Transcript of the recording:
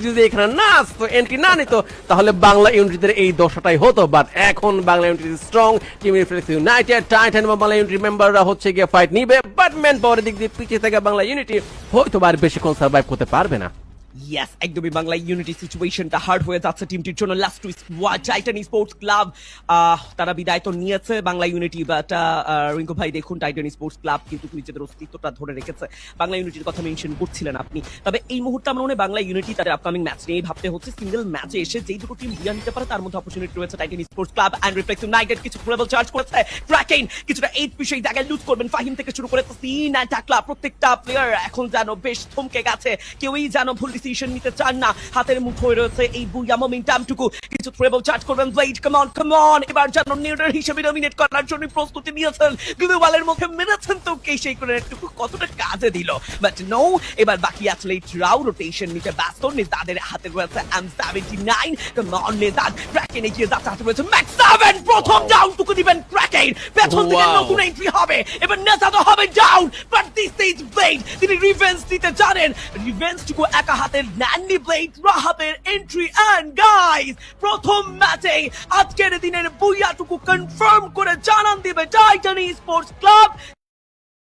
যদি এখানে না আসতো, এন্ট্রি না নিত, তাহলে বাংলা ইউনিটিদের এই দশাটাই হতো। বাট এখন Bangla unity strong, team reflex United, Titan এবং বাংলা ইউনিটি মেম্বাররা হচ্ছে গিয়ে ফাইট নিবে। বাট ম্যান পাওয়ারের দিক দিয়ে পিছিয়ে থাকা বাংলা ইউনিটি হয়তো আর বেশিক্ষণ সার্ভাইভ করতে পারবে না। ইয়েস, একদমই বাংলা ইউনিটি সিচুয়েশনটা হার্ড হয়ে যাচ্ছে টিমটির জন্য। Last two Titan Sports Club তারা বিদায় তো নিয়েছে বাংলা ইউনিটি, বাট রিঙ্কু ভাই দেখুন টাইটান স্পোর্টস ক্লাব কিন্তু নিজেদের অস্তিত্বটা ধরে রেখেছে। বাংলা ইউনিটির কথা মেনশন করছিলেন আপনি, তবে এই মুহূর্তে আমার মনে হয় বাংলা ইউনিটি তাদের আপকামিং ম্যাচ নিয়েই ভাবতে হচ্ছে। সিঙ্গেল ম্যাচে এসে যেই দুটো টিম বিয়া নিতে পারে তার মধ্যে অপরচুনিটি রয়েছে Titan Sports Club and Reflex United. কিছু ট্রাবল চার্জ করেছে ক্র্যাকেন, কিছুটা 8 পিসে জায়গায় লুজ করবেন ফাহিম থেকে শুরু করে সিন এন্ড টাকলা। প্রত্যেকটা প্লেয়ার এখন যেন বেশ থমকে গেছে, কেউই যেন ভুল ডিসিশন নিতে চান না। হাতের মুঠোয় রয়েছে এই বুয়া মোমেন্টামটুকু। কিছু ট্রেবল চার্জ করবেন ব্লেড, কাম অন, এবার যেন নিউডার হিসেবে ডমিনেট করার জন্য প্রস্তুতি নিয়েছেন। গ্লোবালের মুখে মেরেছেন তো কে সেই করে একটু কতটা কাজে দিল, বাট নো, এবার বাকি অ্যাথলেট রাও রোটেশন নিতে ব্যস্ত। নেতাদের হাতে রয়েছে M79, কাম অন নেতাদ, ক্র্যাকেন এগিয়ে যাচ্ছে, হাতে রয়েছে ম্যাক্স 7, প্রথম ডাউনটুকু দিবেন ক্র্যাকেন, পেছন থেকে নতুন এন্ট্রি হবে, এবার নেতাদ হবে down, but this is blade, তিনি রিভেঞ্জ দিতে জানেন, রিভেঞ্জটুকু একা হাতে নেননি ব্লেড, রাহাতের এন্ট্রি। এন্ড গাইস, প্রথম ম্যাচে আজকের দিনের বুইয়াটুকু কনফার্ম করে জানান দিবে টাইটান স্পোর্টস ক্লাব।